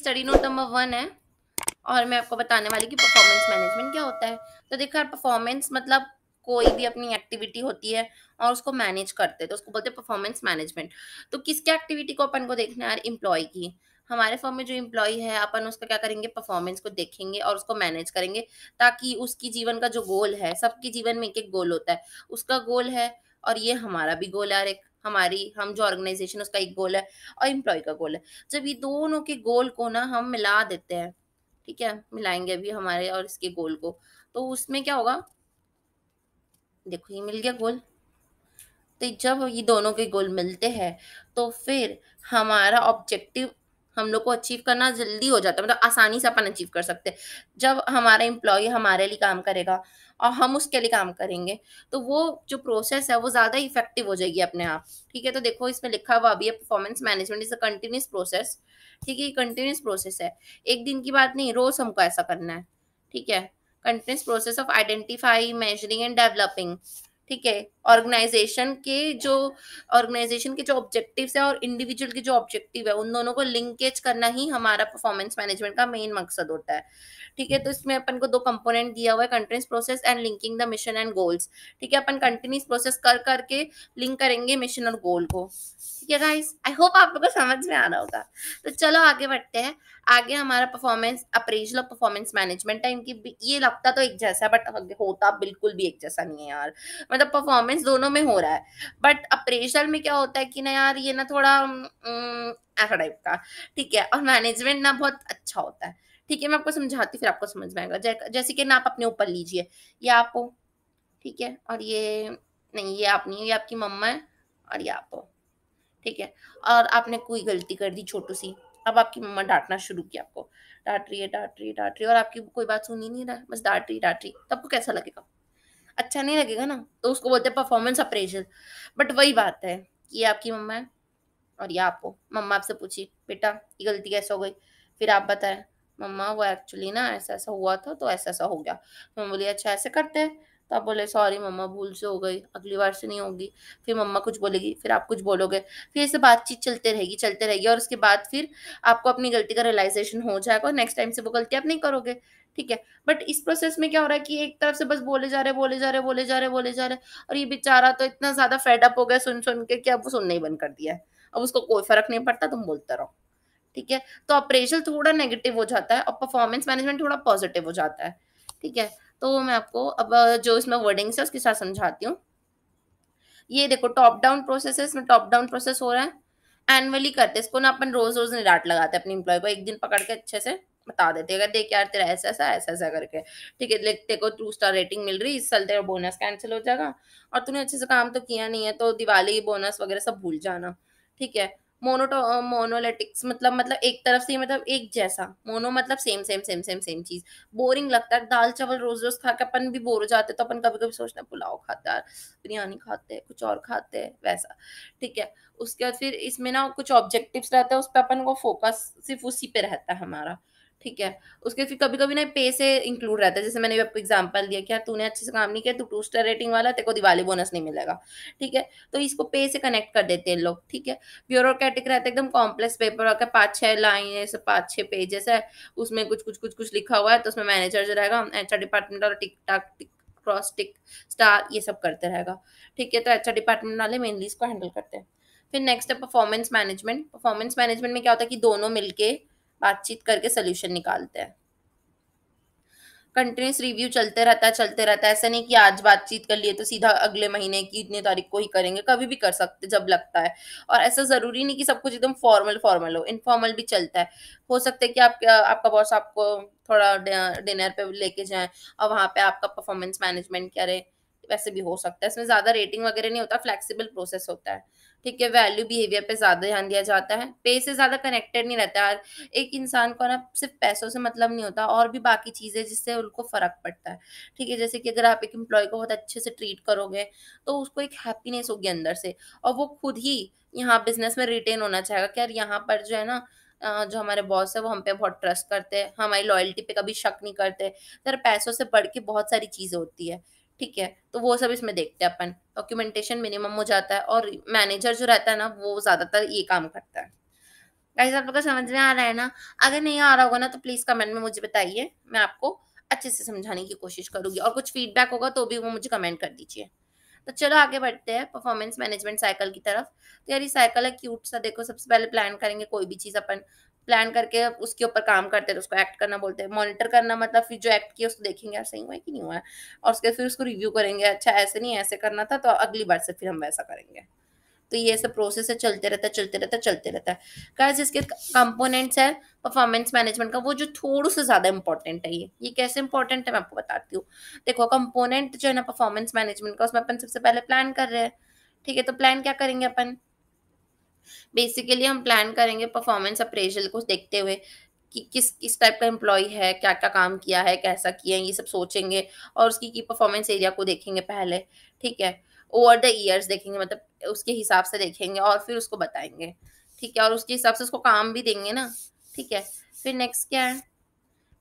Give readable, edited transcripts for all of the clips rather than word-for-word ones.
Study note number 1 है और मैं आपको बताने वाली कि परफॉर्मेंस मैनेजमेंट क्या होता है। तो देखो यार, परफॉर्मेंस मतलब कोई भी अपनी एक्टिविटी होती है और उसको मैनेज करते हैं, तो उसको बोलते हैं परफॉर्मेंस मैनेजमेंट। तो किसकी एक्टिविटी को अपन को देखना है यार? एम्प्लॉय की। हमारे फर्म में जो एम्प्लॉय है, अपन उसका क्या करेंगे? परफॉर्मेंस को देखेंगे और उसको मैनेज करेंगे, ताकि उसकी जीवन का जो गोल है, सबकी जीवन में एक-एक गोल होता है। उसका गोल है और ये हमारा भी गोल है और एक हमारी हम जो ऑर्गेनाइज़ेशन उसका एक गोल है और एम्प्लॉयी का गोल है। जब ये दोनों के गोल को ना हम मिला देते हैं, ठीक है? मिलाएँगे अभी हमारे और इसके गोल को, तो उसमें क्या होगा? देखो ये मिल गया गोल। तो जब ये दोनों के गोल मिलते हैं, तो फिर हमारा ऑब्जेक्टिव हम लोग को अचीव करना जल्दी हो जाता है, मतलब आसानी से अपन अचीव कर सकते हैं। जब हमारा एम्प्लॉयी हमारे लिए काम करेगा और हम उसके लिए काम करेंगे, तो वो जो प्रोसेस है वो ज़्यादा इफ़ेक्टिव हो जाएगी अपने आप, ठीक है? तो देखो इसमें लिखा हुआ भी है, performance management is a continuous process, ठीक है? ये कंटीन्यूअस प्रोसेस है, एक दिन की बात नहीं, रोज़ हमको ऐसा करना है, ठीक है? Continuous process of identify, measuring and developing, ठीक है? ऑर्गेनाइजेशन के जो ऑब्जेक्टिव्स है और इंडिविजुअल के जो ऑब्जेक्टिव है, उन दोनों को लिंकेज करना ही हमारा परफॉर्मेंस मैनेजमेंट का मेन मकसद होता है, ठीक है? तो इसमें अपन को 2 कंपोनेंट दिया हुआ है, continuous process and linking the mission and goals, ठीक है? अपन कंटीन्यूअस प्रोसेस कर करके लिंक करेंगे मिशन और गोल को, ठीक है गाइस? आई होप आप लोगों को समझ में आ रहा होगा। तो चलो आगे बढ़ते हैं। आगे हमारा परफॉर्मेंस अप्रेज़ल और परफॉर्मेंस मैनेजमेंट है। इनकी बी ये लगता तो एक जैसा है, बट होता बिल्कुल भी एक जैसा नहीं है यार। मतलब परफॉर्मेंस दोनों में हो रहा है, बट अप्रेज़ल में क्या होता है कि ना यार, ये ना थोड़ा ऐसा टाइप का, ठीक है? और मैनेजमेंट ना बहुत अच्छा होता है, ठीक है? मैं आपको समझाती हूँ, फिर आपको समझ में आएगा। जैसे कि ना आप अपने ऊपर लीजिए, ये आप हो, ठीक है? और ये नहीं, ये आप नहीं हो, ये आपकी मम्मा है और ये आप हो, ठीक है? और आपने कोई गलती कर दी छोटू-सी, अब आपकी मम्मा डाँटना शुरू किया आपको, डाँट रही है, डाँट रही है, डाँट रही है और आपकी कोई बात सुन ही नहीं रहा है, बस डाँट रही है, तो आपको कैसा लगेगा? अच्छा नहीं लगेगा ना? तो उसको बोलते हैं परफॉर्मेंस अप्रेज़ल। बट वही बात है कि ये आपकी मम्मा है और ये आप हो। मम्मा आपसे पूछी, "बेटा, ये गलती कैसे हो गई?" फिर आप बताएँ, "मम्मा वो एक्चुअली ना ऐसा-ऐसा हुआ था, तो ऐसा-ऐसा हो गया।" मम्मा बोली, "अच्छा ऐसे करते हैं?" तो आप बोले, "सॉरी मम्मा, भूल से हो गई, अगली बार से नहीं होगी।" फिर मम्मा कुछ बोलेगी, फिर आप कुछ बोलोगे, फिर ऐसे बातचीत चलते रहेगी और उसके बाद फिर आपको अपनी गलती का रियलाइज़ेशन हो जाएगा और नेक्स्ट टाइम से वो गलती आप नहीं करोगे, ठीक है? बट इस प्रोसेस में क्या हो रहा है कि एक तरफ से बस बोले जा रहे हैं, बोले जा रहे हैं, बोले जा रहे हैं, बोले जा रहे हैं और ये बेचारा तो इतना ज़्यादा फेड अप हो गया सुन-सुन के कि अब वो सुनना ही बंद कर दिया है। अब उसको कोई फ़र्क नहीं पड़ता, तुम बोलते रहो, ठीक है? तो अप्रेज़ल थोड़ा नेगेटिव हो जाता है और परफ़ॉर्मेंस मैनेजमेंट थोड़ा पॉज़िटिव हो जाता है, ठीक है? तो मैं आपको अब जो इसमें वर्डिंग्स है उसके साथ समझाती हूँ। ये देखो टॉप डाउन प्रोसेस है, इसमें टॉप डाउन प्रोसेस हो रहा है। एनुअली करते हैं इसको ना, अपन रोज़-रोज़ नहीं डाँट लगाते अपने एम्प्लॉयी को, एक दिन पकड़ के अच्छे से बता देते हैं, अगर देख यार तेरा ऐसा-ऐसा, ऐसा-ऐसा करके, ठीक है? देख तेरे को 2 स्टार रेटिंग मिल रही है, इस साल तेरा बोनस कैंसल हो जाएगा और तूने अच्छे से काम तो किया नहीं है, तो दिवाली, बोनस वगैरह सब भूल जाना, ठीक है? मोनोलिटिक्स मतलब एक तरफ से मतलब एक जैसा, मोनो मतलब सेम चीज़। बोरिंग लगता है, दाल-चावल रोज़-रोज़ खा के अपन भी बोर हो जाते हैं, तो अपन कभी-कभी सोचते हैं पुलाव खाते हैं यार, बिरयानी खाते हैं, कुछ और खाते हैं, वैसा, ठीक है? उसके बाद फिर इसमें ना कुछ ऑब्जेक्टिव्स रहते हैं, उस पे अपन को फ़ोकस सिर्फ़ उसी पे रहता है हमारा, ठीक है? उसके फिर कभी-कभी ना पे से इंक्लूड रहता है, जैसे मैंने अभी आपको एग्ज़ाम्पल दिया कि यार तूने अच्छे से काम नहीं किया, तू 2 स्टार रेटिंग वाला है, तेरे को दिवाली बोनस नहीं मिलेगा, ठीक है? तो इसको पे से कनेक्ट कर देते हैं लोग, ठीक है? ब्यूरोक्रेटिक रहता है एकदम कॉम्प्लेक्स पेपर वर्क है, 5-6 लाइन ऐसे 5-6 पेजेज़ है, उसमें कुछ लिखा हुआ है, तो उसमें मैनेजर जो रहेगा, एचआर डिपार्टमेंट और टिक-टाक, टिक क्रॉस टिक, स्टार ये सब करते रहेगा, ठीक है? तो एचआर डिपार्टमेंट वाले मेनली इसको हैंडल करते हैं। फिर नेक्स्ट है परफॉर्मेंस मैनेजमेंट। परफॉर्मेंस मैनेजमेंट में क्या होता है कि दोनों मिलके बातचीत करके सॉल्यूशन निकालते हैं। कंटिन्यूअस रिव्यू चलते रहता है। ऐसा नहीं कि आज बातचीत कर लिए तो सीधा अगले महीने की इतनी तारीख को ही करेंगे, कभी भी कर सकते जब लगता है। और ऐसा ज़रूरी नहीं कि सब कुछ एकदम फॉर्मल हो, इनफॉर्मल भी चलता है। हो सकता है कि आपका बॉस आपको थोड़ा डिनर पे लेके जाएँ और वहाँ पे आपका परफॉर्मेंस मैनेजमेंट करे, वैसे भी हो सकता है। इसमें ज़्यादा रेटिंग वगैरह नहीं होता, फ्लेक्सिबल प्रोसेस होता है। ठीक है, वैल्यू बिहेवियर पे ज़्यादा ध्यान दिया जाता है। पे से ज़्यादा कनेक्टेड नहीं रहता है। एक इंसान को ना सिर्फ़ पैसों से मतलब नहीं होता, और भी बाकी चीज़ें जिससे उनको फ़र्क पड़ता है। ठीक है, जैसे कि अगर आप एक एम्प्लॉयी को बहुत अच्छे से ट्रीट करोगे, तो उसको एक हैप्पीनेस होगी अंदर से और वो खुद ही यहाँ बिज़नेस में रिटेन होना चाहेगा कि यार यहाँ पर जो है ना, जो हमारे बॉस है वो हम पे बहुत ट्रस्ट करते हैं, हमारी लॉयल्टी पे कभी शक नहीं करते। यार पैसों से बढ़ के बहुत सारी चीज़ें होती है, ठीक है? तो वो सब इसमें देखते हैं अपन। डॉक्यूमेंटेशन मिनिमम हो जाता है और मैनेजर जो रहता है ना, वो ज़्यादातर ये काम करता है। गाइस आप लोग को समझ में आ रहा है ना? अगर नहीं आ रहा होगा ना तो प्लीज़ कमेंट में मुझे बताइए, मैं आपको अच्छे से समझाने की कोशिश करूँगी, और कुछ फीडबैक होगा तो भी वो मुझे कमेंट कर दीजिए। तो चलो आगे बढ़ते हैं परफॉर्मेंस मैनेजमेंट साइकिल की तरफ। तो यार ये साइकिल है क्यूट सा, देखो सबसे पहले प्लान करेंगे कोई भी चीज़ अपन, प्लान करके उसके ऊपर काम करते हैं तो उसको एक्ट करना बोलते हैं। मॉनिटर करना मतलब फिर जो एक्ट किया उसको देखेंगे यार सही हुआ है कि नहीं हुआ है, और उसके फिर उसको रिव्यू करेंगे, अच्छा ऐसे नहीं ऐसे करना था तो अगली बार से फिर हम वैसा करेंगे। तो ये सब प्रोसेस है, चलते रहता है चलते रहता है चलते रहता है। गाइस इसके कंपोनेंट्स है परफॉर्मेंस मैनेजमेंट का, वो जो थोड़ा सा ज्यादा इंपॉर्टेंट है। ये कैसे इंपॉर्टेंट है मैं आपको बताती हूँ। देखो कंपोनेंट जो है ना परफॉर्मेंस मैनेजमेंट का, उसमें अपन सबसे पहले प्लान कर रहे हैं। ठीक है, तो प्लान क्या करेंगे अपन, बेसिकली हम प्लान करेंगे परफॉर्मेंस अप्रेजल को देखते हुए कि किस किस टाइप का एम्प्लॉय है, क्या क्या काम किया है, कैसा किया है, ये सब सोचेंगे। और उसकी की परफॉर्मेंस एरिया को देखेंगे पहले। ठीक है, ओवर द ईयर्स देखेंगे, मतलब उसके हिसाब से देखेंगे और फिर उसको बताएंगे। ठीक है, और उसके हिसाब से उसको काम भी देंगे ना। ठीक है, फिर नेक्स्ट क्या है,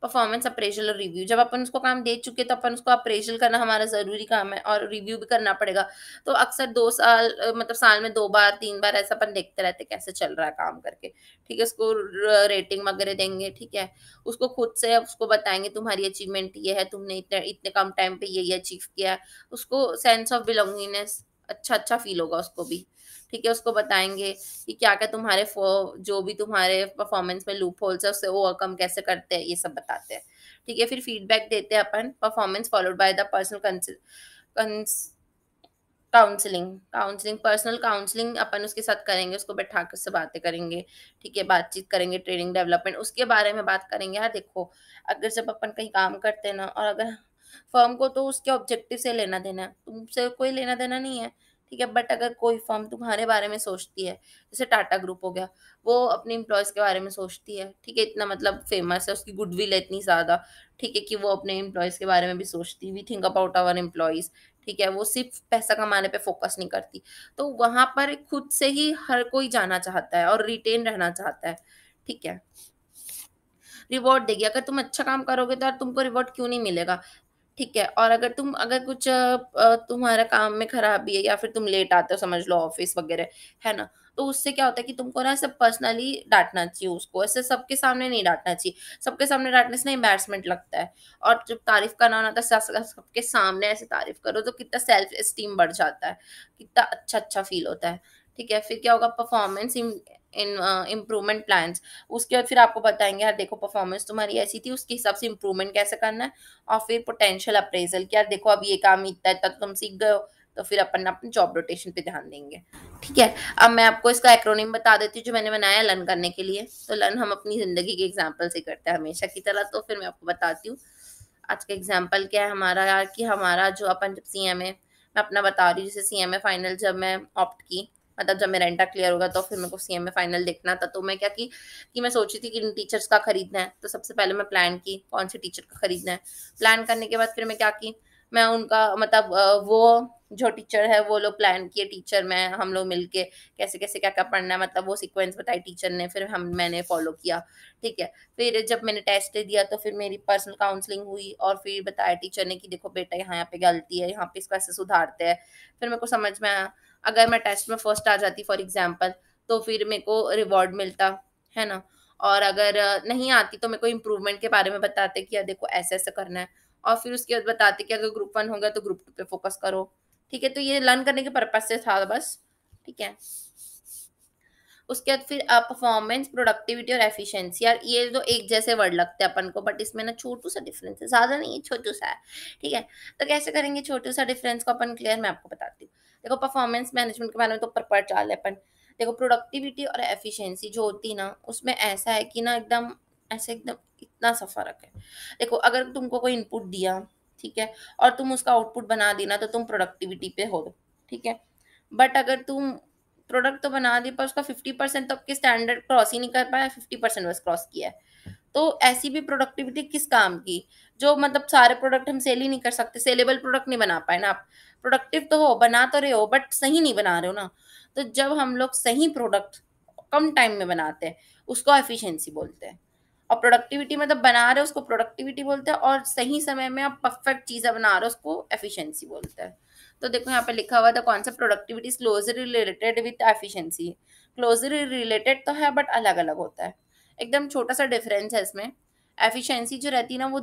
परफॉर्मेंस अप्रेजल और रिव्यू। जब अपन उसको काम दे चुके तो अपन उसको अप्रेजल करना हमारा ज़रूरी काम है, और रिव्यू भी करना पड़ेगा। तो अक्सर 2 साल मतलब साल में 2 बार 3 बार ऐसा अपन देखते रहते हैं कैसे चल रहा है काम करके। ठीक है, उसको रेटिंग वगैरह देंगे। ठीक है, उसको खुद से उसको बताएंगे तुम्हारी अचीवमेंट ये है, तुमने इतने इतने कम टाइम पे ये अचीव किया है। उसको सेंस ऑफ बिलोंगिंगनेस अच्छा अच्छा फील होगा उसको भी। ठीक है, उसको बताएंगे कि क्या-क्या तुम्हारे जो भी तुम्हारे परफॉर्मेंस में लूप होल्स है उससे ओवरकम कैसे करते हैं, ये सब बताते हैं। ठीक है, फिर फीडबैक देते हैं अपन, performance followed by the personal कंस काउंसलिंग। काउंसलिंग पर्सनल काउंसलिंग अपन उसके साथ करेंगे, उसको बैठा के उससे बातें करेंगे। ठीक है, बातचीत करेंगे, ट्रेनिंग डेवलपमेंट उसके बारे में बात करेंगे। यार देखो, अगर जब अपन कहीं काम करते हैं ना, और अगर फर्म को तो उसके ऑब्जेक्टिव से लेना देना है, तुमसे कोई लेना देना नहीं है। ठीक है, बट अगर कोई फर्म तुम्हारे बारे में सोचती है, जैसे टाटा ग्रुप हो गया, वो अपने एम्प्लॉयज़ के बारे में सोचती है। ठीक है, इतना मतलब फेमस है, उसकी गुडविल है इतनी ज़्यादा। ठीक है, कि वो अपने एम्प्लॉयज़ के बारे में भी सोचती है, we think about our employees. ठीक है, वो सिर्फ़ पैसा कमाने पे फ़ोकस नहीं करती। तो वहाँ पर खुद से ही हर कोई जाना चाहता है और रिटेन रहना चाहता है। ठीक है, रिवॉर्ड देगी, अगर तुम अच्छा काम करोगे तो यार तुमको रिवॉर्ड क्यों नहीं मिलेगा? ठीक है, और अगर कुछ तुम्हारा काम में खराबी है या फिर तुम लेट आते हो समझ लो ऑफ़िस वग़ैरह, है ना? तो उससे क्या होता है कि तुमको ना ऐसे पर्सनली डाँटना चाहिए उसको, ऐसे सबके सामने नहीं डाँटना चाहिए। सबके सामने डाँटने से ना एम्बैरेसमेंट लगता है, और जब तारीफ़ करना होना तो सबके सामने ऐसे तारीफ़ करो तो कितना सेल्फ एस्टीम बढ़ जाता है, कितना अच्छा-अच्छा फ़ील होता है। ठीक है, फिर क्या होगा, परफॉर्मेंस इम्प्रूवमेंट प्लान्स। उसके बाद फिर आपको बताएँगे यार देखो परफॉर्मेंस तुम्हारी ऐसी थी, उसके हिसाब से इम्प्रूवमेंट कैसे करना है। और फिर पोटेंशियल अप्रेज़ल कि यार देखो अब ये काम इतना-इतना तो तुम सीख गए हो, तो फिर अपन अपनी जॉब रोटेशन पे ध्यान देंगे। ठीक है, अब मैं आपको इसका एक्रोनिम बता देती हूँ जो मैंने बनाया लर्न करने के लिए। तो लर्न हम अपनी ज़िंदगी के एग्ज़ाम्पल से करते हैं हमेशा की तरह, तो फिर मैं आपको बताती हूँ। आज का एग्ज़ाम्पल क्या है हमारा यार, कि हमारा जो अपन जब सीएमए, मैं अपना बता रही हूँ, जैसे सीएमए फाइनल जब मैं ऑप्ट की, मतलब जब मेरा इंटर क्लियर होगा तो फिर मेरे को सीएमए फाइनल देखना था। तो मैं क्या की कि मैं सोची थी कि इन टीचर्स का खरीदना है, तो सबसे पहले मैं प्लान की कौन से टीचर का खरीदना है। प्लान करने के बाद फिर मैं क्या की, मैं उनका मतलब वो जो टीचर है वो लोग प्लान किए, टीचर मैं हम लोग मिलके कैसे-कैसे क्या-क्या पढ़ना है, मतलब वो सीक्वेंस बताई टीचर ने, फिर मैंने फॉलो किया। ठीक है, फिर जब मैंने टेस्ट दिया तो फिर मेरी पर्सनल काउंसलिंग हुई, और फिर बताया टीचर ने कि देखो बेटा यहाँ पे गलती है, यहाँ पे इसको ऐसे सुधारते हैं। फिर मेरे को समझ में आया, अगर मैं टेस्ट में फर्स्ट आ जाती फॉर एग्जांपल, तो फिर मेरे को रिवॉर्ड मिलता, है ना? और अगर नहीं आती तो मेरे को इम्प्रूवमेंट के बारे में बताते कि यार देखो ऐसे-ऐसे करना है, और फिर उसके बाद बताते कि अगर ग्रुप 1 हो गया तो ग्रुप 2 पे फोकस करो। ठीक है, तो ये लर्न करने के पर्पज़ से था बस। ठीक है। उसके बाद फिर परफॉर्मेंस, प्रोडक्टिविटी और एफिशिएंसी, यार ये तो एक जैसे वर्ड लगते हैं अपन को, बट इसमें ना छोटू सा डिफरेंस है, ज़्यादा नहीं है, छोटू सा है। ठीक है, तो कैसे करेंगे छोटू सा डिफरेंस को अपन क्लियर, मैं आपको बताती हूँ। देखो परफॉर्मेंस मैनेजमेंट के बारे में तो ऊपर चाल है अपन। देखो प्रोडक्टिविटी और एफिशिएंसी जो होती है ना, उसमें ऐसा है कि ना एकदम ऐसे एकदम इतना सा फ़र्क है। देखो अगर तुमको कोई इनपुट दिया, ठीक है, और तुम उसका आउटपुट बना देना तो तुम प्रोडक्टिविटी पे हो। ठीक है, बट अगर तुम प्रोडक्ट तो बना दी पर उसका 50% तक के स्टैंडर्ड क्रॉस ही नहीं कर पाया, 50% बस क्रॉस किया है। तो ऐसी भी प्रोडक्टिविटी किस काम की, जो मतलब सारे प्रोडक्ट हम सेल ही नहीं कर सकते, सेलेबल प्रोडक्ट नहीं बना पाए ना आप। प्रोडक्टिव तो हो, बना तो रहे हो, बट सही नहीं बना रहे हो ना। तो जब हम लोग सही प्रोडक्ट कम टाइम में बनाते हैं, उसको एफिशिएंसी बोलते हैं। और प्रोडक्टिविटी मतलब बना रहे हो उसको प्रोडक्टिविटी बोलते हैं, और सही समय में आप परफेक्ट चीज़ें बना रहे हो उसको एफिशिएंसी बोलते हैं। तो देखो यहाँ पे लिखा हुआ the concept productivity is closely related with efficiency. Closely related तो है बट अलग अलग होता है, एकदम छोटा सा डिफरेंस है इसमें। एफिशिएंसी जो रहती है ना वो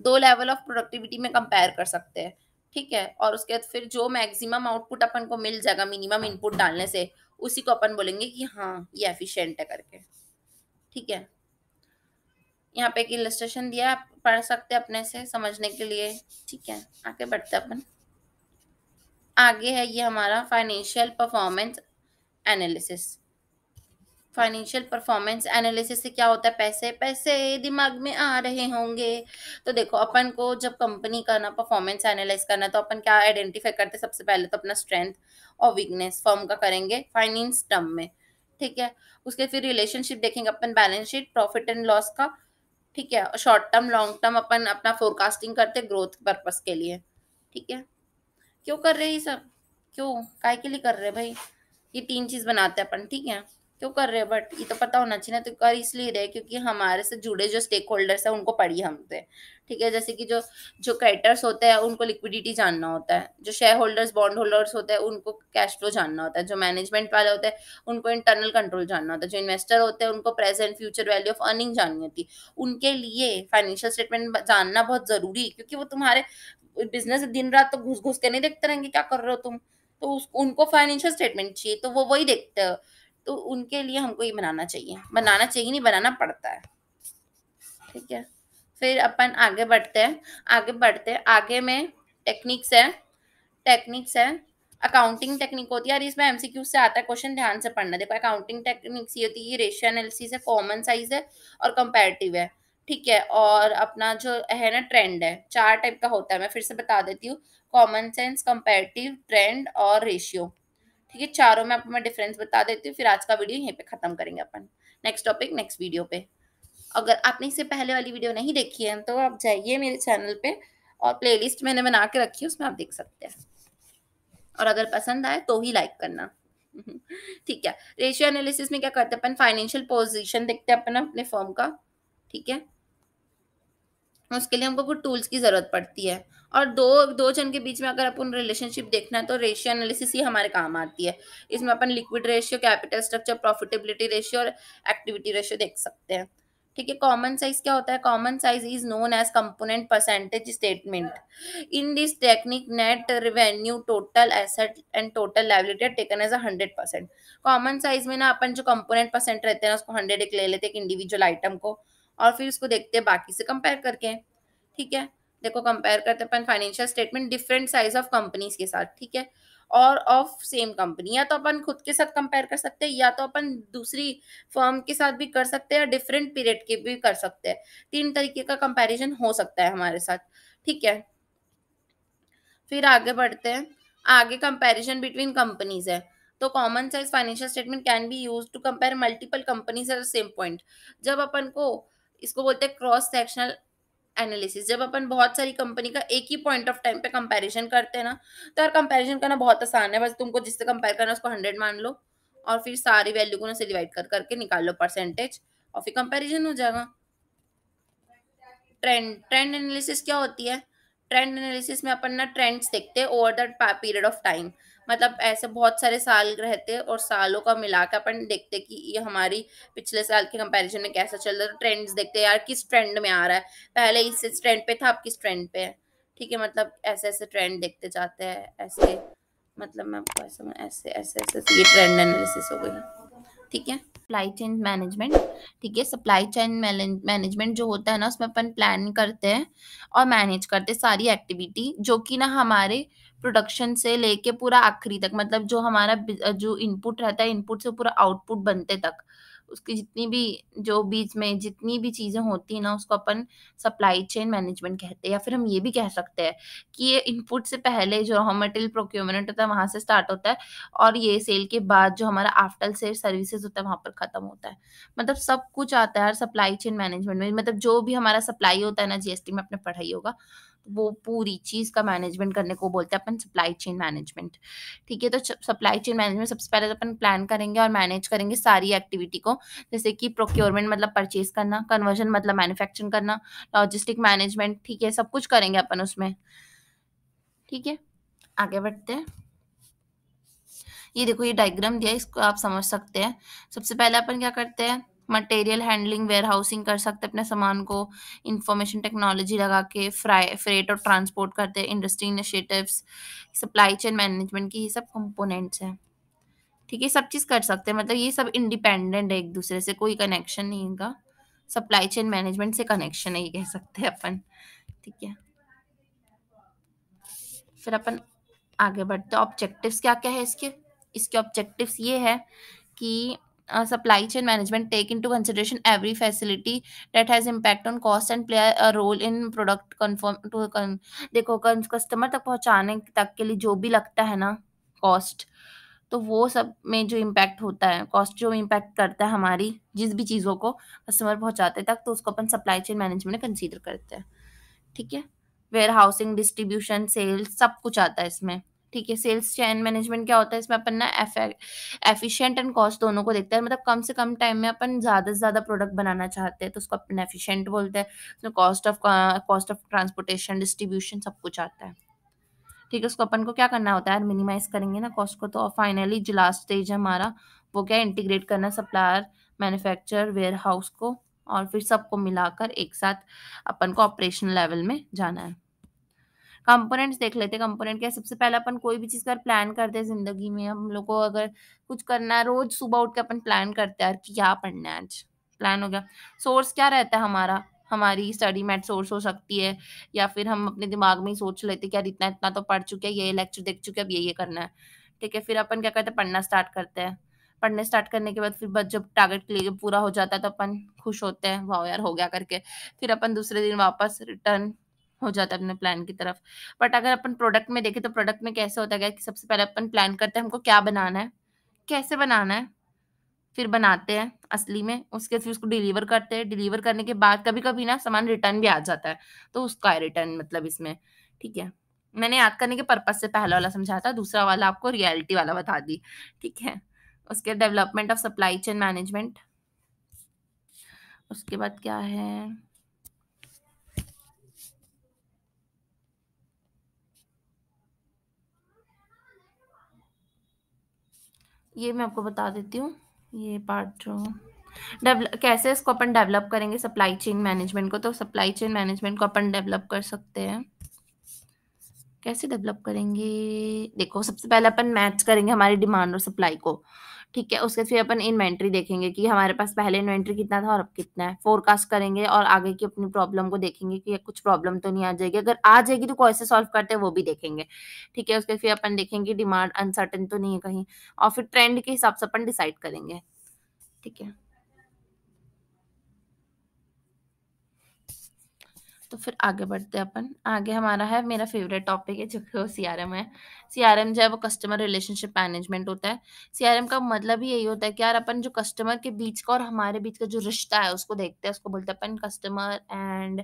दो लेवल ऑफ प्रोडक्टिविटी में कंपेयर कर सकते हैं, ठीक है। और उसके बाद फिर जो मैक्सिमम आउटपुट अपन को मिल जाएगा मिनिमम इनपुट डालने से, उसी को अपन बोलेंगे कि हाँ ये एफिशिएंट है करके, ठीक है। यहाँ पे एक इलस्ट्रेशन दिया है, आप पढ़ सकते हैं अपने से समझने के लिए, ठीक है। आगे बढ़ते हैं अपन। आगे है ये हमारा financial performance analysis. Financial performance analysis से क्या होता है, पैसे पैसे दिमाग में आ रहे होंगे। तो देखो अपन को जब कंपनी का ना परफॉर्मेंस एनालाइज करना, तो अपन क्या आइडेंटिफाई करते हैं, सबसे पहले तो अपना स्ट्रेंथ और वीकनेस फर्म का करेंगे फाइनेंस टर्म में, ठीक है। उसके फिर रिलेशनशिप देखेंगे अपन balance sheet profit and loss का, ठीक है। शॉर्ट टर्म लॉन्ग टर्म अपन अपना फोरकास्टिंग करते ग्रोथ पर्पस के लिए, ठीक है। क्यों कर रहे हैं ये सब, क्यों काय के लिए कर रहे हैं भाई, ये 3 चीज बनाते हैं अपन, ठीक है। क्यों कर रहे हैं, बट ये तो पता होना चाहिए ना। तो कर इसलिए रहे क्योंकि हमारे से जुड़े जो स्टेक होल्डर्स है उनको पड़ी हमसे, ठीक है। जैसे कि जो जो क्रेडिटर्स होते हैं उनको लिक्विडिटी जानना होता है, जो शेयर होल्डर्स बॉन्ड होल्डर्स होते हैं उनको कैश फ्लो जानना होता है, जो मैनेजमेंट वाले होते हैं उनको इंटरनल कंट्रोल जानना होता है, जो इन्वेस्टर होते हैं उनको present future value of earning जाननी होती है। उनके लिए फाइनेंशियल स्टेटमेंट जानना बहुत जरूरी है, क्योंकि वो तुम्हारे बिजनेस दिन रात तो घुस घुस के नहीं देखते रहेंगे क्या कर रहे हो तुम, तो उनको फाइनेंशियल स्टेटमेंट चाहिए, तो वो वही देखते हैं। तो उनके लिए हमको ये बनाना चाहिए नहीं, बनाना पड़ता है, ठीक है। फिर अपन आगे में टेक्निक्स है टेक्निक्स है अकाउंटिंग टेक्निक होती है, और इसमें एमसीक्यू से आता है क्वेश्चन, ध्यान से पढ़ना। देखो अकाउंटिंग टेक्निक्स ये होती है, रेशियो एनालिसिस है, कॉमन साइज है और कंपैरेटिव है, ठीक है। और अपना जो है ना ट्रेंड है, 4 टाइप का होता है, मैं फिर से बता देती हूँ। कॉमन सेंस, कंपैरेटिव, ट्रेंड और रेशियो, ठीक है। चारों में आपको मैं डिफरेंस बता देती हूँ, फिर आज का वीडियो यहीं पे खत्म करेंगे अपन। नेक्स्ट टॉपिक नेक्स्ट वीडियो पे। अगर आपने इससे पहले वाली वीडियो नहीं देखी है तो आप जाइए मेरे चैनल पे, और प्लेलिस्ट मैंने बना के रखी है, उसमें आप देख सकते हैं। और अगर पसंद आए तो ही लाइक करना, ठीक है। रेशियो एनालिसिस में क्या करते हैं अपन, फाइनेंशियल पोजीशन देखते हैं अपन अपने फर्म का, ठीक है। उसके लिए हमको कुछ टूल्स की जरूरत पड़ती है, और दो दो जन के बीच में अगर अपन रिलेशनशिप देखना है तो रेशियो एनालिसिस ही हमारे काम आती है। इसमें अपन liquid ratio, capital structure, profitability ratio और एक्टिविटी रेशियो देख सकते हैं, ठीक है। कॉमन साइज क्या होता है, common size is known as component percentage statement. In this technique net revenue, total asset and total liability are taken as 100%। Common size में ना अपन जो कंपोनेंट परसेंट रहते हैं उसको 100 एक ले लेते हैं, एक इंडिविजुअल आइटम को, और फिर उसको देखते हैं बाकी से कंपेयर करके, ठीक है। देखो कंपेयर करते हैं अपन financial statement different size of companies के साथ, ठीक है, और ऑफ सेम कंपनी। या तो अपन खुद के साथ कंपेयर कर सकते हैं, या तो अपन दूसरी फर्म के साथ भी कर सकते हैं, या डिफरेंट पीरियड के भी कर सकते हैं। 3 तरीके का कंपैरिजन हो सकता है हमारे साथ, ठीक है। फिर आगे बढ़ते हैं। आगे कंपैरिजन बिटवीन कंपनीज है। तो common size financial statement can be use to compare multiple companies at the same point. जब अपन को इसको बोलते हैं क्रॉस सेक्शनल एनालिसिस, जब अपन बहुत सारी कंपनी का एक ही पॉइंट ऑफ टाइम पे कंपैरिजन करते हैं ना, तो यार कंपैरिजन करना बहुत आसान है। बस तुमको जिससे कंपेयर करना है उसको 100 मान लो, और फिर सारी वैल्यू को ना से डिवाइड कर करके निकाल लो परसेंटेज, और फिर कंपैरिजन हो जाएगा। ट्रेंड एनालिसिस क्या होती है, ट्रेंड एनालिसिस में अपन ना ट्रेंड्स देखते हैं over the period of time. मतलब ऐसे बहुत सारे साल रहते हैं, और सालों का मिला के अपन देखते हैं कि ये हमारी पिछले साल के कंपैरिजन में कैसा चल रहा है। तो ट्रेंड्स देखते हैं यार किस ट्रेंड में आ रहा है, पहले इस ट्रेंड पे था अब किस ट्रेंड पे है, ठीक है। मतलब ऐसे ऐसे ट्रेंड देखते जाते हैं, ऐसे मतलब मैं आपको ऐसे ऐसे ऐसे ऐसे ये ट्रेंड एनालिसिस हो गई, ठीक है। सप्लाई चेन मैनेजमेंट, ठीक है। सप्लाई चेन मैनेजमेंट जो होता है ना, उसमें अपन प्लान करते हैं और मैनेज करते हैं सारी एक्टिविटी, जो कि ना हमारे प्रोडक्शन से लेके पूरा आखिरी तक, मतलब जो हमारा जो इनपुट रहता है, इनपुट से पूरा आउटपुट बनते तक, उसकी जितनी भी जो बीच में जितनी भी चीजें होती है ना, उसको अपन सप्लाई चेन मैनेजमेंट कहते हैं। या फिर हम ये भी कह सकते हैं कि ये इनपुट से पहले जो रॉ मटेरियल प्रोक्योरमेंट होता है वहां से स्टार्ट होता है, और ये सेल के बाद जो हमारा आफ्टर सेल सर्विसेज होता है वहां पर खत्म होता है। मतलब सब कुछ आता है यार सप्लाई चेन मैनेजमेंट में। मतलब जो भी हमारा सप्लाई होता है ना, जीएसटी में आपने पढ़ाई होगा, वो पूरी चीज का मैनेजमेंट करने को बोलते हैं अपन सप्लाई चेन मैनेजमेंट, ठीक है। तो सप्लाई चेन मैनेजमेंट सबसे पहले तो अपन प्लान करेंगे और मैनेज करेंगे सारी एक्टिविटी को, जैसे कि प्रोक्योरमेंट मतलब परचेज करना, कन्वर्जन मतलब मैन्युफैक्चरिंग करना, लॉजिस्टिक मैनेजमेंट, ठीक है, सब कुछ करेंगे अपन उसमें। ठीक है, आगे बढ़ते हैं। ये देखो ये डायग्राम दिया है, इसको आप समझ सकते हैं। सबसे पहले अपन क्या करते हैं, मटेरियल हैंडलिंग वेयर हाउसिंग कर सकते हैं अपने सामान को, इंफॉर्मेशन टेक्नोलॉजी लगा के फ्रेट और ट्रांसपोर्ट करते हैं, industry initiatives, supply chain management की, ये सब कंपोनेंट्स हैं। ठीक है, सब चीज कर सकते हैं, मतलब ये सब इंडिपेंडेंट है एक दूसरे से, कोई कनेक्शन नहीं इनका। सप्लाई चेन मैनेजमेंट से कनेक्शन है ये कह सकते हैं अपन। ठीक है, फिर अपन आगे बढ़ते हैं। ऑब्जेक्टिव्स क्या क्या है इसके, इसके ऑब्जेक्टिव्स ये है कि supply chain management take into consideration every facility that has impact on cost and play a role in product confirm to. देखो कस्टमर तक पहुंचाने तक के लिए जो भी लगता है ना कॉस्ट, तो वो सब में जो इम्पैक्ट होता है, कॉस्ट जो इम्पैक्ट करता है हमारी जिस भी चीज़ों को कस्टमर पहुंचाते तक, तो उसको अपन सप्लाई चेन मैनेजमेंट में कंसीडर करते हैं। ठीक है, वेयर हाउसिंग, डिस्ट्रीब्यूशन, सेल्स, सब कुछ आता है इसमें। ठीक है, सेल्स चेन मैनेजमेंट क्या होता है इसमें, अपन ना एफिशिएंट एंड कॉस्ट दोनों को देखते हैं, मतलब कम से कम टाइम में अपन ज़्यादा से ज़्यादा प्रोडक्ट बनाना चाहते हैं तो उसको अपन एफिशिएंट बोलते हैं। उसमें कॉस्ट ऑफ ट्रांसपोर्टेशन, डिस्ट्रीब्यूशन, सब कुछ आता है। ठीक है, उसको अपन को क्या करना होता है, मिनिमाइज करेंगे ना कॉस्ट को, तो फाइनली जो लास्ट स्टेज है हमारा वो क्या, इंटीग्रेट करना सप्लायर, मैन्युफैक्चरर, वेयर हाउस को, और फिर सबको मिलाकर एक साथ अपन को ऑपरेशनल लेवल में जाना है। कंपोनेंट्स देख लेते हैं। कंपोनेंट क्या है, सबसे पहले अपन कोई भी चीज़ का प्लान करते हैं ज़िंदगी में, हम लोग को अगर कुछ करना है, रोज़ सुबह उठ के अपन प्लान करते हैं यार कि क्या पढ़ना है आज, प्लान हो गया। सोर्स क्या रहता है हमारा, हमारी स्टडी मैट सोर्स हो सकती है, या फिर हम अपने दिमाग में ही सोच लेते हैं कि यार इतना इतना तो पढ़ चुके हैं, ये लेक्चर देख चुके हैं, अब ये करना है। ठीक है, फिर अपन क्या करते हैं, पढ़ना स्टार्ट करते हैं। पढ़ने स्टार्ट करने के बाद फिर बस जब टारगेट क्लियर पूरा हो जाता है तो अपन खुश होते हैं, वाह यार हो गया करके। फिर अपन दूसरे दिन वापस रिटर्न हो जाता है अपने प्लान की तरफ। बट अगर अपन प्रोडक्ट में देखें तो प्रोडक्ट में कैसे होता है कि सबसे पहले अपन प्लान करते हैं हमको क्या बनाना है, कैसे बनाना है, फिर बनाते हैं असली में, उसके फिर उसको डिलीवर करते हैं। डिलीवर करने के बाद कभी-कभी ना सामान रिटर्न भी आ जाता है, तो उसका है रिटर्न मतलब इसमें। ठीक है, मैंने याद करने के पर्पज से पहला वाला समझाया था, दूसरा वाला आपको रियलिटी वाला बता दी। ठीक है, उसके development of supply chain management, उसके बाद क्या है, ये मैं आपको बता देती हूँ। ये पार्ट जो कैसे इसको अपन डेवलप करेंगे सप्लाई चेन मैनेजमेंट को, तो सप्लाई चेन मैनेजमेंट को अपन डेवलप कर सकते हैं। कैसे डेवलप करेंगे, देखो सबसे पहले अपन मैच करेंगे हमारी डिमांड और सप्लाई को। ठीक है, उसके फिर अपन इन्वेंट्री देखेंगे कि हमारे पास पहले इन्वेंट्री कितना था और अब कितना है, फोरकास्ट करेंगे और आगे की अपनी प्रॉब्लम को देखेंगे कि कुछ प्रॉब्लम तो नहीं आ जाएगी, अगर आ जाएगी तो कैसे सॉल्व करते हैं वो भी देखेंगे। ठीक है, उसके फिर अपन देखेंगे डिमांड अनसर्टेन तो नहीं है कहीं, और फिर ट्रेंड के हिसाब से अपन डिसाइड करेंगे। ठीक है, तो फिर आगे बढ़ते हैं अपन। आगे हमारा है, मेरा फेवरेट टॉपिक है जो कि वो सीआरएम है। सीआरएम जो है वो कस्टमर रिलेशनशिप मैनेजमेंट होता है। सीआरएम का मतलब ही यही होता है कि यार अपन जो कस्टमर के बीच का और हमारे बीच का जो रिश्ता है उसको देखते हैं, उसको बोलते हैं अपन कस्टमर एंड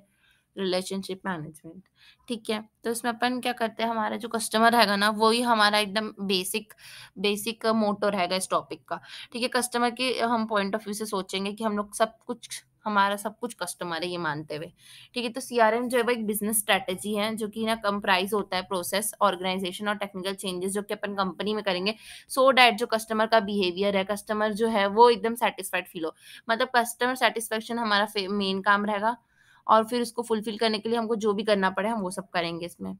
रिलेशनशिप मैनेजमेंट। ठीक है, तो इसमें अपन क्या करते हैं, हमारा जो कस्टमर रहेगा ना वही हमारा एकदम बेसिक बेसिक मोटो रहेगा इस टॉपिक का। ठीक है, कस्टमर के हम पॉइंट ऑफ व्यू से सोचेंगे कि हम लोग सब कुछ, हमारा सब कुछ कस्टमर है ये मानते हुए। ठीक है, तो सीआरएम जो है वो एक बिजनेस स्ट्रेटेजी है जो कि ना कंप्राइज होता है प्रोसेस, ऑर्गेनाइजेशन और टेक्निकल चेंजेस जो कि अपन कंपनी में करेंगे, सो डैट जो कस्टमर का बिहेवियर है, कस्टमर जो है वो एकदम सेटिस्फाइड फील हो। मतलब कस्टमर सेटिस्फेक्शन हमारा मेन काम रहेगा, और फिर उसको फुलफिल करने के लिए हमको जो भी करना पड़े हम वो सब करेंगे इसमें।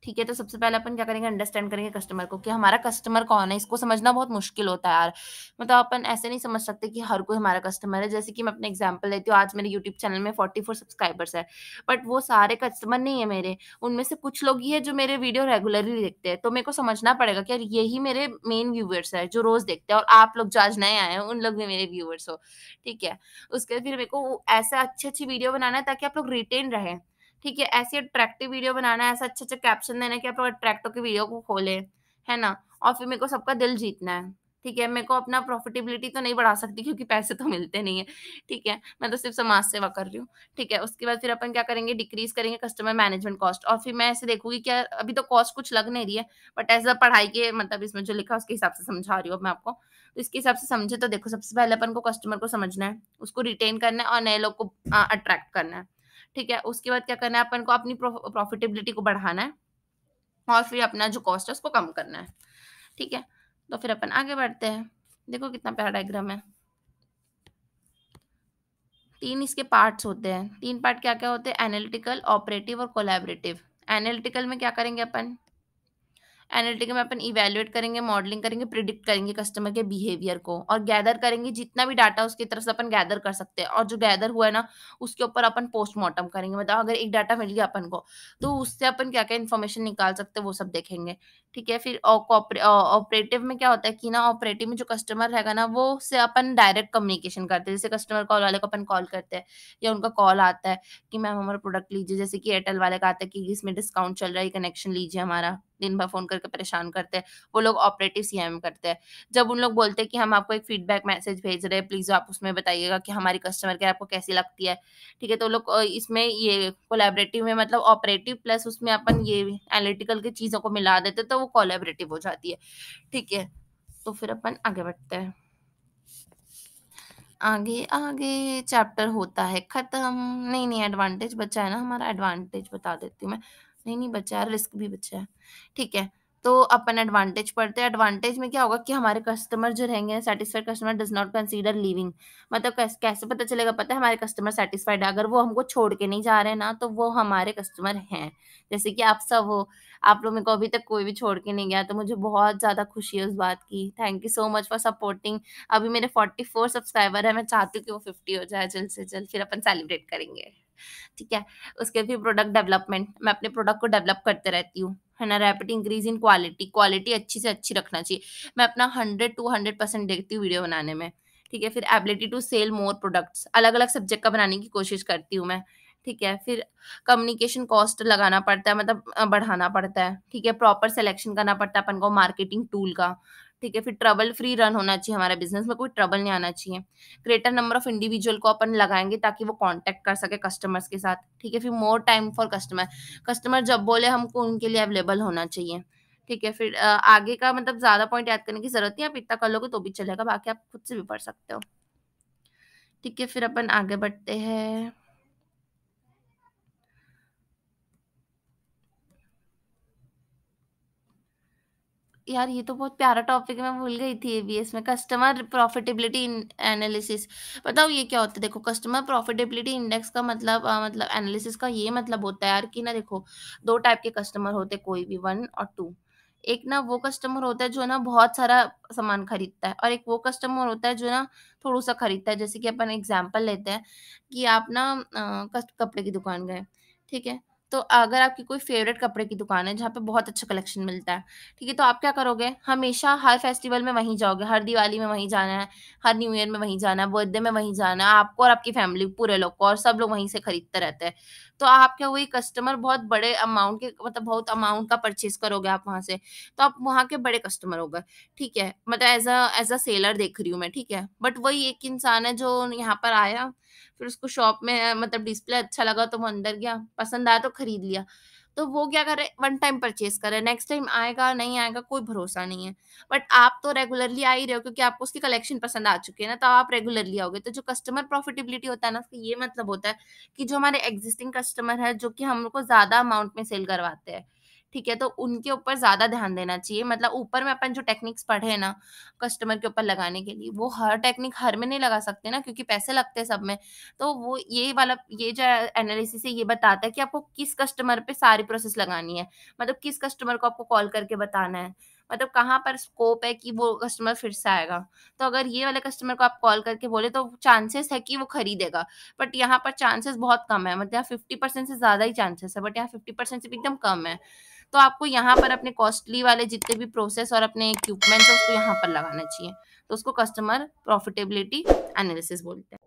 ठीक है, तो सबसे पहले अपन क्या करेंगे, अंडरस्टैंड करेंगे कस्टमर को कि हमारा कस्टमर कौन है। इसको समझना बहुत मुश्किल होता है यार, मतलब अपन ऐसे नहीं समझ सकते कि हर कोई हमारा कस्टमर है। जैसे कि मैं अपना एग्जांपल लेती हूँ, आज मेरे यूट्यूब चैनल में 44 सब्सक्राइबर्स है, बट वो सारे कस्टमर नहीं है मेरे, उनमें से कुछ लोग ही है जो मेरे वीडियो रेगुलरली देखते हैं। तो मेरे को समझना पड़ेगा कि यार यही मेरे मेन व्यूअर्स है जो रोज देखते हैं, और आप लोग जो आज नए आए हैं उन लोग भी मेरे व्यूअर्स हो। ठीक है, उसके फिर मेरे को ऐसा अच्छी अच्छी वीडियो बनाना है ताकि आप लोग रिटेन रहें। ठीक है, ऐसी अट्रैक्टिव वीडियो बनाना है, ऐसा अच्छा-अच्छा कैप्शन देना है कि आप लोग अट्रैक्ट होके वीडियो को खोलें, है ना? और फिर मेरे को सबका दिल जीतना है, ठीक है? मेरे को अपना प्रॉफिटेबिलिटी तो नहीं बढ़ा सकती क्योंकि पैसे तो मिलते नहीं हैं, ठीक है? मैं तो सिर्फ़ समाज सेवा कर रही हूँ, ठीक है? उसके बाद फिर अपन क्या करेंगे, डिक्रीज़ करेंगे कस्टमर मैनेजमेंट कॉस्ट, और फिर मैं ऐसे देखूँगी कि यार अभी तो कॉस्ट कुछ लग नहीं रही है, बट एज़ अ पढ़ाई के मतलब इसमें जो लिखा है उसके हिसाब से समझा रही हूँ अब मैं आपको। तो इसके हिसाब से समझे तो देखो, सबसे पहले अपन को कस्टमर को समझना है, उसको रिटेन करना है और नए लोग को अट्रैक्ट करना है। ठीक है, उसके बाद क्या करना है, अपन को अपनी प्रॉफिटेबिलिटी को बढ़ाना है। और फिर अपना जो कॉस्ट है उसको कम करना है। ठीक है? तो फिर अपन आगे बढ़ते हैं। देखो कितना प्यारा डायग्राम है। 3 इसके पार्ट्स होते हैं। 3 पार्ट क्या-क्या होते हैं? एनालिटिकल, ऑपरेटिव और कोलैबोरेटिव। एनालिटिकल में क्या करेंगे अपन? एनालिटिकल में अपन इवैल्यूएट करेंगे, मॉडलिंग करेंगे, प्रिडिक्ट करेंगे कस्टमर के बिहेवियर को और गैदर करेंगे जितना भी डाटा उसकी तरफ से अपन गैदर कर सकते हैं, और जो गैदर हुआ है ना, उसके ऊपर अपन पोस्टमार्टम करेंगे। मतलब अगर एक डाटा मिल गया अपन को, तो उससे अपन क्या-क्या इन्फॉर्मेशन निकाल सकते हैं वो सब देखेंगे। ठीक है? फिर ऑपरेटिव में क्या होता है कि ना, ऑपरेटिव में जो कस्टमर रहेगा ना, वो उससे अपन डायरेक्ट कम्युनिकेशन करते हैं। जैसे कस्टमर कॉल वाले को अपन कॉल करते हैं या उनका कॉल आता है कि मैम हमारा प्रोडक्ट लीजिए। जैसे कि एयरटेल वाले का आता है कि इसमें डिस्काउंट चल रहा है, ये कनेक्शन लीजिए हमारा। दिन भर फ़ोन करके परेशान करते हैं। वो लोग ऑपरेटिव सीएम करते हैं। जब उन लोग बोलते हैं कि हम आपको एक फीडबैक मैसेज भेज रहे हैं, प्लीज़ आप उसमें बताइएगा कि हमारी कस्टमर केयर आपको कैसी लगती है। ठीक है? तो लोग इसमें ये कोलैबोरेटिव में मतलब ऑपरेटिव प्लस उसमें अपन ये एनालिटिकल की चीज़ों को मिला देते हैं, तो वो कोलैबोरेटिव हो जाती है। ठीक है? तो फिर अपन आगे बढ़ते हैं। आगे, आगे चैप्टर होता है खत्म। नहीं, एडवांटेज बचा है ना हमारा, एडवांटेज बता देती हूँ मैं। नहीं, बचा है, रिस्क भी बचा है। ठीक है, तो अपन एडवांटेज पढ़ते हैं। एडवांटेज में क्या होगा कि हमारे कस्टमर जो रहेंगे, satisfied customer does not consider leaving. मतलब कैसे पता चलेगा? पता है हमारे कस्टमर सैटिस्फाइड है, अगर वो हमको छोड़ के नहीं जा रहे हैं ना, तो वो हमारे कस्टमर हैं। जैसे कि आप सब हो, आप लोग, मेरे को अभी तक कोई भी छोड़ के नहीं गया, तो मुझे बहुत ज़्यादा खुशी है उस बात की। Thank you so much for supporting. अभी मेरे 44 सब्सक्राइबर है, मैं चाहती हूँ कि वो 50 हो जाए जल्द से जल्द, फिर अपन सेलिब्रेट करेंगे। ठीक है? उसके फिर प्रोडक्ट डेवलपमेंट, मैं अपने प्रोडक्ट को डेवलप करते रहती हूँ, है ना? Rapid increase in quality, quality अच्छी से अच्छी रखना चाहिए। मैं अपना 100 टू 100% देखती हूँ वीडियो बनाने में। ठीक है? फिर ability to sell more products, अलग-अलग सब्जेक्ट का बनाने की कोशिश करती हूँ मैं। ठीक है? फिर कम्युनिकेशन कॉस्ट लगाना पड़ता है, मतलब बढ़ाना पड़ता है। ठीक है? प्रॉपर सिलेक्शन करना पड़ता है अपन को मार्केटिंग टूल का। ठीक है? फिर ट्रबल फ्री रन होना चाहिए हमारा बिज़नेस में, कोई ट्रबल नहीं आना चाहिए। ग्रेटर नंबर ऑफ इंडिविजुअल को अपन लगाएँगे ताकि वो कॉन्टैक्ट कर सके कस्टमर्स के साथ। ठीक है? फिर more time for customer, customer जब बोले हमको उनके लिए अवेलेबल होना चाहिए। ठीक है? फिर आगे का मतलब ज़्यादा पॉइंट याद करने की ज़रूरत नहीं है, आप इतना कर लोगे तो भी चलेगा, बाकी आप खुद से भी पढ़ सकते हो। ठीक है? फिर अपन आगे बढ़ते हैं। यार ये तो बहुत प्यारा टॉपिक है, मैं भूल गई थी एबीएस में, कस्टमर प्रॉफिटेबिलिटी एनालिसिस। बताओ ये क्या होता है? देखो, कस्टमर प्रॉफिटेबिलिटी इंडेक्स का मतलब मतलब एनालिसिस का ये मतलब होता है यार कि ना, देखो 2 टाइप के कस्टमर होते हैं कोई भी, 1 और 2। एक ना वो कस्टमर होता है जो ना बहुत सारा सामान खरीदता है, और एक वो कस्टमर होता है जो ना थोड़ा-सा खरीदता है। जैसे कि अपन एग्ज़ाम्पल लेते हैं कि आप ना कपड़े की दुकान गए, ठीक है? तो अगर आपकी कोई फ़ेवरेट कपड़े की दुकान है जहाँ पे बहुत अच्छा कलेक्शन मिलता है, ठीक है? तो आप क्या करोगे? हमेशा हर फेस्टिवल में वहीं जाओगे, हर दिवाली में वहीं जाना है, हर न्यू ईयर में वहीं जाना है, बर्थडे में वहीं जाना है, आपको और आपकी फैमिली पूरे लोग को, और सब लोग वहीं से खरीदते रहते हैं। तो आप क्या, वही कस्टमर बहुत बड़े अमाउंट के, मतलब बहुत अमाउंट का परचेज़ करोगे आप वहाँ से, तो आप वहाँ के बड़े कस्टमर हो गए, ठीक है? मतलब एज़ अ सेलर देख रही हूँ मैं, ठीक है? बट वही एक इंसान है जो यहाँ पर आया, फिर उसको शॉप में मतलब डिस्प्ले अच्छा लगा तो वो अंदर गया, पसंद आया तो खरीद लिया। तो वो क्या करे, वन टाइम परचेज़ करे, नेक्स्ट टाइम आएगा, नहीं आएगा, कोई भरोसा नहीं है। बट आप तो रेगुलरली आ ही रहे हो क्योंकि आपको उसकी कलेक्शन पसंद आ चुकी है ना, तो आप रेगुलरली आओगे। तो जो कस्टमर प्रॉफिटेबिलिटी होता है ना, उसका ये मतलब होता है कि जो हमारे एक्जिस्टिंग कस्टमर है, जो कि हमको ज़्यादा अमाउंट में सेल करवाते हैं, ठीक है? तो उनके ऊपर ज़्यादा ध्यान देना चाहिए। मतलब ऊपर में अपन जो टेक्निक्स पढ़े हैं ना, कस्टमर के ऊपर लगाने के लिए, वो हर टेक्निक हर में नहीं लगा सकते ना, क्योंकि पैसे लगते हैं सब में। तो वो ये वाला, ये जो एनालिसिस है, ये बताता है कि आपको किस कस्टमर पे सारी प्रोसेस लगानी है। मतलब किस कस्टमर को आपको कॉल करके बताना है। मतलब कहाँ पर स्कोप है कि वो कस्टमर फिर से आएगा। तो अगर ये वाले कस्टमर को आप कॉल करके बोले तो चांसेस है कि वो खरीदेगा। बट यहाँ पर चांसेस बहुत कम है, मतलब यहाँ 50% से ज़्यादा ही चांसेस है, बट यहाँ 50% से भी एकदम कम है। तो आपको यहाँ पर अपने कॉस्टली वाले जितने भी प्रोसेस और अपने इक्विपमेंट्स है, उसको यहाँ पर लगाना चाहिए। तो उसको कस्टमर प्रॉफिटेबिलिटी एनालिसिस बोलते हैं।